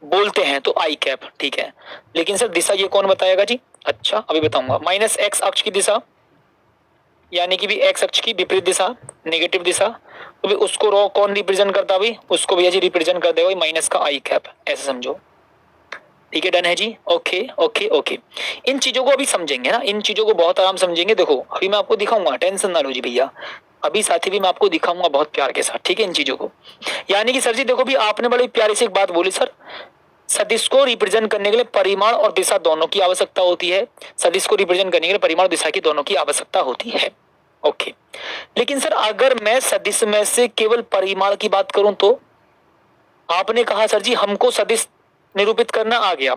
बोलते हैं तो आई कैप, ठीक है। लेकिन सर दिशा ये कौन बताएगा जी, अच्छा अभी बताऊंगा। माइनस एक्स अक्ष की दिशा, यानी कि भी एक्स अक्ष की विपरीत दिशा, नेगेटिव दिशा, तो भी उसको रो कौन रिप्रेजेंट करता भाई, उसको भैया जी रिप्रेजेंट कर देगा माइनस का आई कैप, ऐसे समझो। ठीक है, डन है जी, ओके ओके ओके। इन चीजों को अभी समझेंगे ना, इन चीजों को बहुत आराम समझेंगे। देखो अभी मैं आपको दिखाऊंगा, टेंशन ना लो जी भैया, अभी साथी भी मैं आपको दिखाऊंगा बहुत प्यार के साथ, ठीक है, इन चीजों को। यानी कि सर जी देखो भी आपने बड़ी प्यारी सी एक बात बोली सर, सदिश को रिप्रेजेंट करने के लिए परिमाण और दिशा दोनों की आवश्यकता होती है। सदिश को रिप्रेजेंट करने के लिए परिमाण और दिशा की दोनों की आवश्यकता होती है, ओके। लेकिन सर अगर मैं सदिश में से केवल परिमाण की बात करूं तो, आपने कहा सर जी हमको सदिश निरूपित करना आ गया।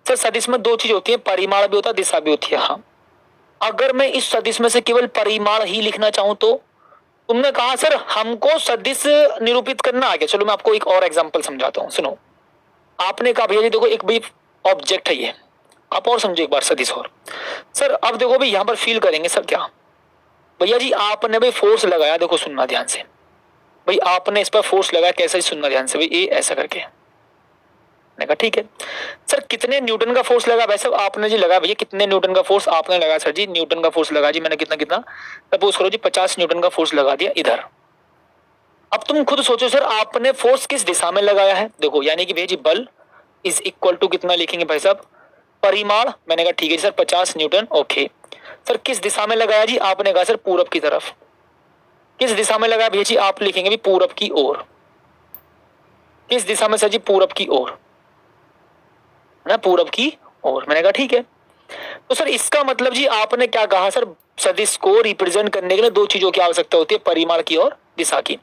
सर सदिश में दो चीज होती है, परिमाण भी होता है, दिशा भी होती है। हाँ, अगर मैं इस सदिश में से केवल परिमाण ही लिखना चाहूं तो, तुमने कहा सर हमको सदिश निरूपित करना आ गया। चलो मैं आपको एक और एग्जांपल समझाता हूं, सुनो। आपने कहा भैया जी देखो एक भी ऑब्जेक्ट है ये, आप और समझो एक बार सदिश। और सर अब देखो भाई यहां पर फील करेंगे सर क्या, भैया जी आपने भाई फोर्स लगाया, देखो सुनना ध्यान से भाई, आपने इस पर फोर्स लगाया, कैसे सुनना ध्यान से भाई, ये ऐसा करके। मैंने कहा ठीक है सर, कितने न्यूटन का फोर्स लगा भाई साहब, आपने जी लगाया भैया, कितने न्यूटन का फोर्स आपने लगाया सर जी, न्यूटन का फोर्स लगा जी मैंने, कितना कितना, सपोज करो जी 50 न्यूटन का फोर्स लगा दिया इधर। अब तुम खुद सोचो सर आपने फोर्स किस दिशा में लगाया है, देखो यानी कि भैया जी बल इज इक्वल टू कितना लिखेंगे भाई साहब, परिमाण। मैंने कहा ठीक है सर 50 न्यूटन, ओके। सर किस दिशा में लगाया जी, आपने कहा सर पूरब की तरफ। किस दिशा में लगाया भैया जी, आप लिखेंगे भी पूरब की ओर। किस दिशा में सर जी, पूरब की ओर, है ना, पूरब की ओर। मैंने कहा ठीक है। तो सर इसका मतलब जी आपने क्या कहा सर, सदिश को रिप्रेजेंट करने के लिए दो चीजों की आवश्यकता होती है, परिमाण की और दिशा की।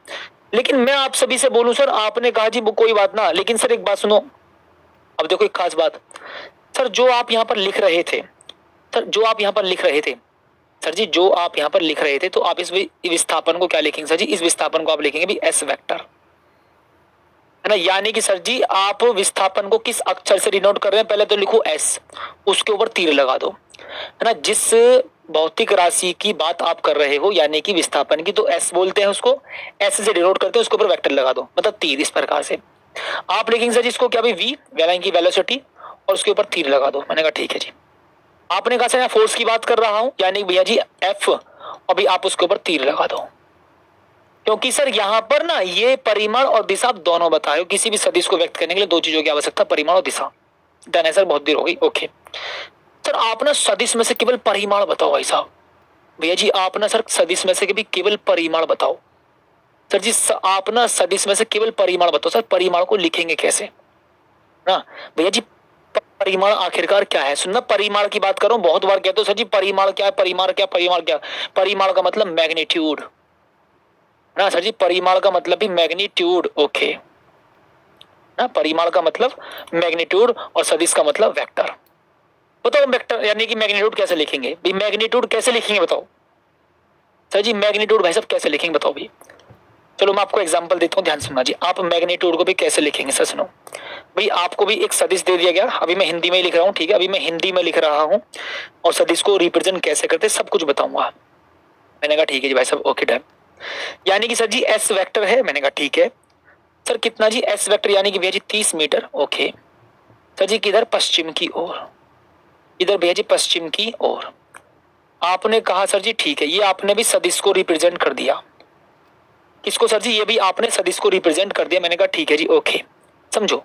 लेकिन मैं आप सभी से बोलूं सर, आपने कहा जी वो कोई बात ना, लेकिन सर एक बात सुनो, अब देखो एक खास बात। सर जो आप यहाँ पर लिख रहे थे, सर जो आप यहाँ पर लिख रहे थे, सर जी जो आप यहाँ पर लिख रहे थे, तो आप इस विस्थापन को क्या लिखेंगे सर जी, इस विस्थापन को आप लिखेंगे भी एस वेक्टर, है ना। यानी कि सर जी आप विस्थापन को किस अक्षर से डिनोट कर रहे हैं, पहले तो लिखो एस, उसके ऊपर तीर लगा दो, है ना। जिस भौतिक राशि की बात आप कर रहे हो यानी कि विस्थापन की, तो एस बोलते हैं उसको, एस से डिनोट करते हैं, उसके ऊपर वेक्टर लगा दो, मतलब तीर। इस प्रकार से आप लिखेंगे सर इसको क्या भी वी, यानी कि वेलोसिटी, और उसके ऊपर तीर लगा दो। मैंने कहा ठीक है जी। आपने कहा सर फोर्स की बात कर रहा हूं, यानी भैया जी एफ, और भी आप उसके ऊपर तीर लगा दो, क्योंकि सर यहां पर ना ये परिमाण और दिशा आप दोनों बताए, किसी भी सदिश को व्यक्त करने के लिए दो चीजों की आवश्यकता, परिमाण और दिशा। डन है सर, बहुत देर हो गई, ओके। सर आप ना सदिश में से केवल परिमाण बताओ भाई साहब, भैया जी आप ना सर सदिश में से भी केवल परिमाण बताओ। सर जी आप ना सदिश में से केवल परिमाण बताओ। सर परिमाण को लिखेंगे कैसे ना भैया जी, परिमाण आखिरकार क्या है, सुनना, परिमाण की बात करो, बहुत बार कहते हो सर जी परिमाण क्या है, परिमाण क्या, परिमाण क्या। परिमाण का मतलब मैग्नीट्यूड ना सर जी, परिमाण का मतलब भी मैग्नीट्यूड, ओके ना, परिमाण का मतलब मैग्नीट्यूड और सदिश का मतलब वेक्टर। बताओ वेक्टर यानी कि मैग्नीट्यूड कैसे लिखेंगे भाई, मैग्नीट्यूड कैसे लिखेंगे बताओ सर जी, मैग्नीट्यूड भाई साहब कैसे लिखेंगे बताओ भाई। चलो मैं आपको एग्जांपल देता हूँ, ध्यान सुनना जी। आप मैग्नीट्यूड को भी कैसे लिखेंगे सर सुनो भाई, आपको भी एक सदिश दे दिया गया, अभी मैं हिंदी में ही लिख रहा हूँ, ठीक है, अभी मैं हिंदी में लिख रहा हूँ, और सदिश को रिप्रेजेंट कैसे करते सब कुछ बताऊंगा। मैंने कहा ठीक है जी भाई साहब, ओके डन। यानी कि सर जी एस वेक्टर है, मैंने कहा ठीक है सर, कितना जी एस वेक्टर, यानी कि भैया जी 30 मीटर, ओके। सर जी किधर, पश्चिम की ओर, इधर भैया जी पश्चिम की ओर। आपने कहा सर जी ठीक है, ये आपने भी सदिश को रिप्रेजेंट कर दिया, किसको सर जी, ये भी आपने सदिश को रिप्रेजेंट कर दिया। मैंने कहा ठीक है जी, ओके, समझो।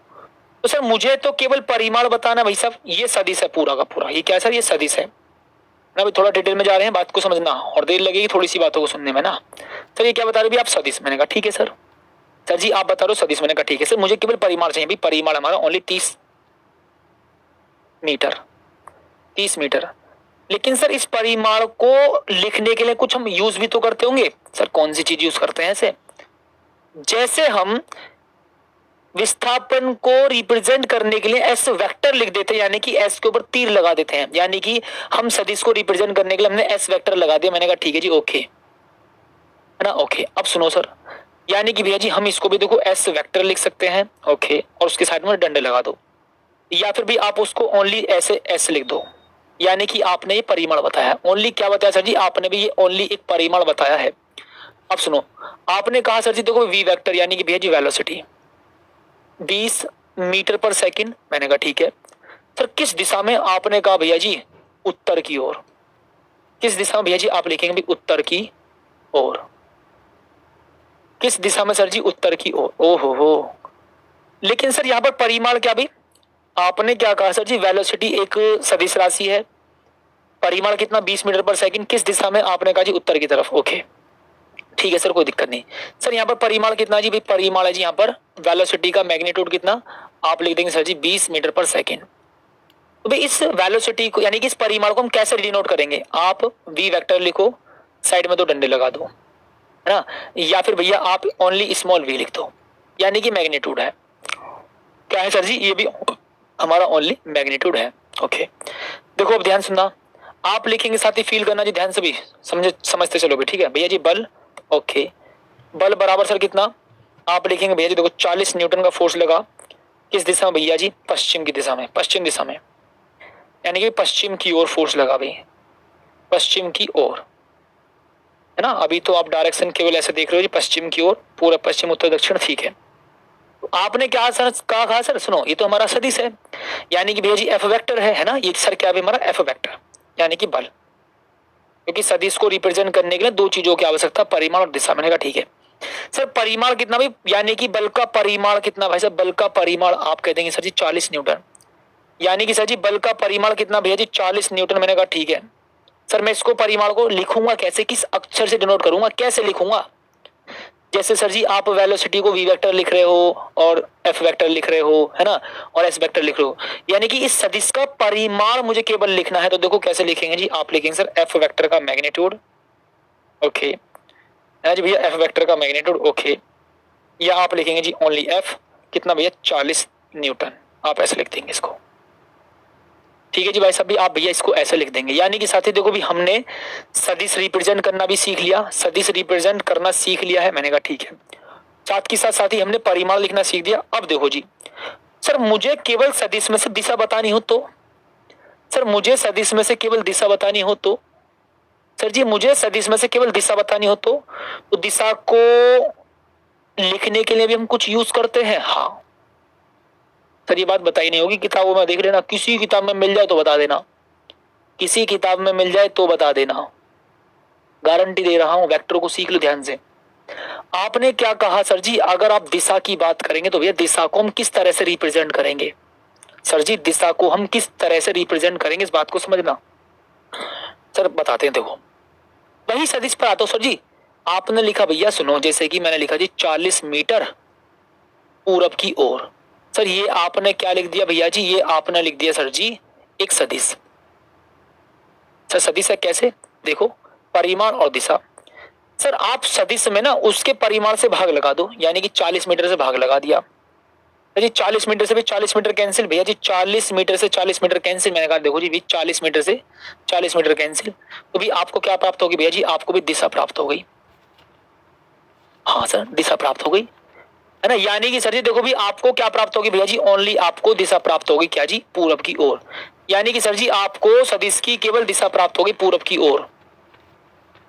तो सर मुझे तो केवल परिमाण बताना भाई साहब, ये सदिश है पूरा का पूरा, ये क्या है सर, ये सदिश है। ना अभी थोड़ा डिटेल में जा रहे हैं, बात को समझना और देर लगेगी थोड़ी सी बातों को सुनने में ना। सर ये क्या बता रहे भी आप सदिश, मैंने कहा ठीक है सर। सर जी आप बता रहे हो सदिश, मैंने कहा ठीक है सर, मुझे केवल परिमाण चाहिए भाई, परिमाण हमारा ओनली 30 मीटर, 30 मीटर। लेकिन सर इस परिमाण को लिखने के लिए कुछ हम यूज भी तो करते होंगे। सर कौन सी चीज यूज करते हैं ऐसे, जैसे हम विस्थापन को रिप्रेजेंट करने के लिए एस वेक्टर लिख देते हैं, यानी कि एस के ऊपर तीर लगा देते हैं, यानी कि हम सदिश को रिप्रेजेंट करने के लिए हमने एस वेक्टर लगा दिया। मैंने कहा ठीक है जी ओके, है ना ओके। अब सुनो सर, यानी कि भैया जी हम इसको भी देखो एस वेक्टर लिख सकते हैं ओके, और उसके साइड में डंडे लगा दो, या फिर भी आप उसको ओनली ऐसे एस लिख दो, यानी कि आपने ये परिमाण बताया। ओनली क्या बताया सर जी, आपने भी ये ओनली एक परिमाण बताया है। अब सुनो, आपने कहा सर जी देखो वी वेक्टर यानी कि भैया जी वेलोसिटी 20 मीटर पर सेकंड, मैंने कहा ठीक है सर। किस दिशा में, आपने कहा भैया जी उत्तर की ओर। किस दिशा में भैया जी, आप लिखेंगे भी उत्तर की ओर। किस दिशा में सर जी, उत्तर की ओर। ओहो हो, लेकिन सर यहाँ पर परिमाण क्या भी, आपने क्या कहा सर जी, वेलोसिटी एक सदिश राशि है, परिमाण कितना 20 मीटर पर सेकंड, किस दिशा में, आपने कहा जी उत्तर की तरफ। ओके ठीक है सर, कोई दिक्कत नहीं। सर यहाँ पर परिमाण कितना जी, भाई परिमाण है जी यहाँ पर वेलोसिटी का मैग्नीट्यूड कितना, आप लिख देंगे सर जी 20 मीटर पर सेकंड। तो भाई इस वेलोसिटी को यानी कि इस परिमाण को हम कैसे डिनोट करेंगे, आप वी वेक्टर लिखो, साइड में दो डंडे लगा दो, है ना, या फिर भैया आप ओनली स्मॉल वी लिख दो, यानी कि मैग्नीट्यूड है। क्या है सर जी, ये भी हमारा ओनली मैग्नीट्यूड है। ओके देखो अब ध्यान सुनना, आप लिखेंगे साथ ही फील करना जी, ध्यान से भी समझते चलोगे, ठीक है भैया जी। बल ओके, बल बराबर सर कितना, आप लिखेंगे भैया जी देखो 40 न्यूटन का फोर्स लगा, किस दिशा में भैया जी, पश्चिम की दिशा में, पश्चिम दिशा में, यानी कि पश्चिम की ओर फोर्स लगा भाई, पश्चिम की ओर, है ना। अभी तो आप डायरेक्शन केवल ऐसे देख रहे हो जी, पश्चिम की ओर, पूरा पश्चिम उत्तर दक्षिण, ठीक है। तो आपने क्या सर कहा सर, सुनो ये तो हमारा सदिश है, यानी कि भैया जी एफ वेक्टर है ना, ये सर क्या है हमारा एफ वेक्टर, यानी कि बल, क्योंकि सदिश को रिप्रेजेंट करने के लिए दो चीजों की आवश्यकता, परिमाण और दिशा। मैंने कहा ठीक है सर। परिमाण कितना भाई, यानी कि बल का परिमाण कितना भाई साहब, बल का परिमाण आप कह देंगे सर जी 40 न्यूटन, यानी कि सर जी बल का परिमाण कितना भैया जी 40 न्यूटन। मैंने कहा ठीक है सर। मैं इसको परिमाण को लिखूंगा कैसे, किस अक्षर से डिनोट करूंगा, कैसे लिखूंगा, जैसे सर जी आप वेलोसिटी को वी वेक्टर लिख रहे हो और एफ वेक्टर लिख रहे हो, है ना, और एस वेक्टर लिख रहे हो, यानी कि इस सदिश का परिमाण मुझे केवल लिखना है। तो देखो कैसे लिखेंगे जी, आप लिखेंगे सर एफ वेक्टर का मैग्नीट्यूड ओके, है जी भैया एफ वेक्टर का मैग्नीट्यूड ओके, या आप लिखेंगे जी ओनली एफ कितना भैया 40 न्यूटन, आप ऐसे लिख देंगे इसको, ठीक है जी भाई साहब। भी आप भैया इसको ऐसे लिख देंगे, यानी कि साथी देखो भी हमने सदिश रिप्रेजेंट करना भी सीख लिया, सदिश रिप्रेजेंट करना सीख लिया है। मैंने कहा ठीक है, साथ के साथ साथी हमने परिमाण लिखना सीख दिया। अब देखो जी सर, मुझे केवल सदिश में से दिशा बतानी हो तो, सर मुझे सदिश में से केवल दिशा बतानी हो तो, सर जी मुझे सदिश में से केवल दिशा बतानी हो तो दिशा को लिखने के लिए भी हम कुछ यूज करते हैं। हाँ सर ये बात बताई नहीं होगी, किताबों में देख लेना, किसी किताब में मिल जाए तो बता देना, किसी किताब में मिल जाए तो बता देना, गारंटी दे रहा हूं। वेक्टर को सीख लो ध्यान से। आपने क्या कहा सर जी, अगर आप दिशा की बात करेंगे तो भैया दिशा को हम किस तरह से रिप्रेजेंट करेंगे, सर जी दिशा को हम किस तरह से रिप्रेजेंट करेंगे, इस बात को समझना। सर बताते हैं, देखो वही सदिश पर आता हूं सर जी। आपने लिखा भैया सुनो, जैसे कि मैंने लिखा जी 40 मीटर पूरब की ओर। सर ये आपने क्या लिख दिया भैया जी, ये आपने लिख दिया सर जी एक सदिश। सर सदिश है कैसे, देखो परिमाण और दिशा। सर आप सदिश में ना उसके परिमाण से भाग लगा दो, यानी कि 40 मीटर से भाग लगा दिया जी। 40 मीटर से भी 40 मीटर कैंसिल भैया जी, 40 मीटर से 40 मीटर कैंसिल। मैंने कहा देखो जी भी 40 मीटर से 40 मीटर कैंसिल, तो भी आपको क्या प्राप्त होगी भैया जी, आपको भी दिशा प्राप्त हो गई। हाँ सर दिशा प्राप्त हो गई, है ना, यानी कि सर जी देखो भी आपको क्या प्राप्त होगी भैया जी, ओनली आपको दिशा प्राप्त होगी क्या जी, पूरब की ओर। यानी कि सर जी आपको सदिश की केवल दिशा प्राप्त होगी पूरब की ओर।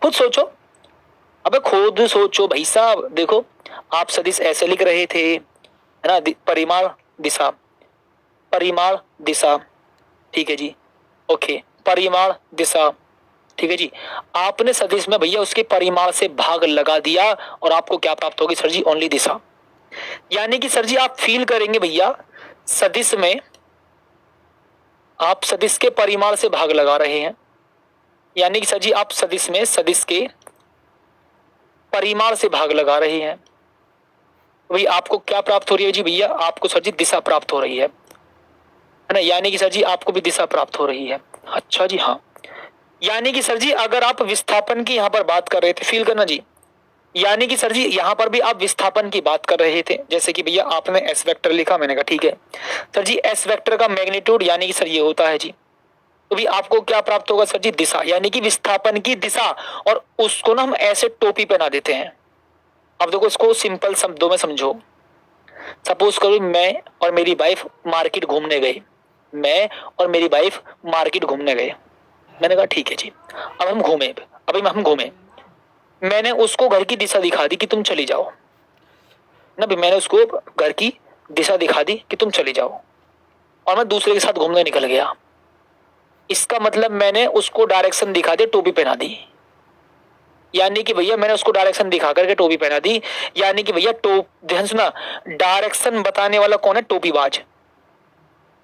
खुद सोचो, अबे खुद सोचो भाई साहब। देखो आप सदिश ऐसे लिख रहे थे, है ना, परिमाण दिशा, परिमाण दिशा, ठीक है जी ओके, परिमाण दिशा, ठीक है जी। आपने सदिश में भैया उसके परिमाण से भाग लगा दिया और आपको क्या प्राप्त होगी सर जी, ओनली दिशा। यानी कि सर जी आप फील करेंगे भैया सदिश में, आप सदिश के परिमाण से भाग लगा रहे हैं, यानी कि सर जी आप सदिश में सदिश के परिमाण से भाग लगा रहे हैं, भाई आपको क्या प्राप्त हो रही है जी भैया, आपको सर जी दिशा प्राप्त हो रही है ना। यानी कि सर जी आपको भी दिशा प्राप्त हो रही है। अच्छा जी हाँ। यानी कि सर जी अगर आप विस्थापन की यहाँ पर बात कर रहे थे, फील करना जी, यानी कि सर जी यहाँ पर भी आप विस्थापन की बात कर रहे थे, जैसे कि भैया आपने एस वेक्टर लिखा, मैंने कहा ठीक है सर जी एस वेक्टर का मैग्नीट्यूड यानी कि सर ये होता है जी, तो भी आपको क्या प्राप्त होगा सर जी, दिशा, यानी कि विस्थापन की दिशा। और उसको ना हम ऐसे टोपी पहना देते हैं। अब देखो इसको सिंपल शब्दों में समझो। सपोज करो मैं और मेरी वाइफ मार्केट घूमने गए, मैं और मेरी वाइफ मार्केट घूमने गए, मैंने कहा ठीक है जी, अब हम घूमे, अभी हम घूमे, मैंने उसको घर की दिशा दिखा दी कि तुम चली जाओ ना, भी मैंने उसको घर की दिशा दिखा दी कि तुम चली जाओ, और मैं दूसरे के साथ घूमने निकल गया। इसका मतलब मैंने उसको डायरेक्शन दिखा दी, टोपी पहना दी, यानी कि भैया मैंने उसको डायरेक्शन दिखा करके टोपी पहना दी। यानी कि भैया ध्यान सुना, डायरेक्शन बताने वाला कौन है, टोपीबाज।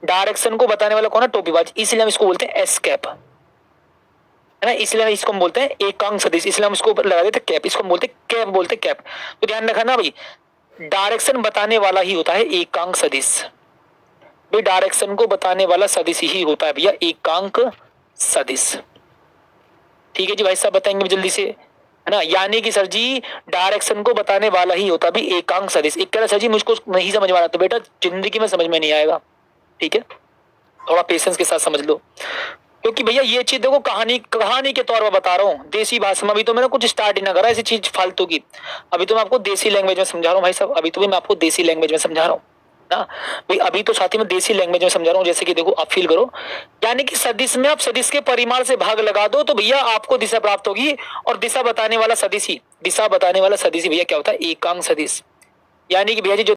डायरेक्शन को बताने वाला कौन है, टोपीबाज, इसलिए हम इसको बोलते हैं एस कैप, है ना, इसलिए इसको हम बोलते हैं एकांक सदिश, इसलिए हम इसको लगा देते कैप, इसको हम बोलते कैप, बोलते कैप। तो ध्यान रखना ना भाई, डायरेक्शन बताने वाला ही होता है एकांक सदिश, भाई डायरेक्शन को बताने वाला सदिश ही होता है भैया एकांक सदिश। ठीक है जी भाई साहब, बताएंगे जल्दी से, है ना। यानी कि सर जी डायरेक्शन को बताने वाला ही होता भी एकांक सदिश। एक कह रहा सर जी मुझको नहीं समझ में आ रहा, तो बेटा जिंदगी में समझ में नहीं आएगा, ठीक है, थोड़ा पेशेंस के साथ समझ लो, क्योंकि भैया ये चीज देखो कहानी कहानी के तौर पर बता रहा हूँ, देसी भाषा में। अभी तो मैंने कुछ स्टार्ट ही ना करा ऐसी चीज फालतू की, अभी तो मैं आपको देसी लैंग्वेज में समझा रहा हूँ भाई साहब, अभी तो भी मैं आपको देसी लैंग्वेज में समझा रहा हूँ ना भाई, अभी तो साथ ही में देसी लैंग्वेज में समझा रहा हूँ। जैसे कि देखो आप फील करो, यानी कि सदिश में आप सदिश के परिमाण से भाग लगा दो तो भैया आपको दिशा प्राप्त होगी, और दिशा बताने वाला सदिश ही, दिशा बताने वाला सदिश ही भैया क्या होता है, एकांक सदिश। यानी कि भैया जी जो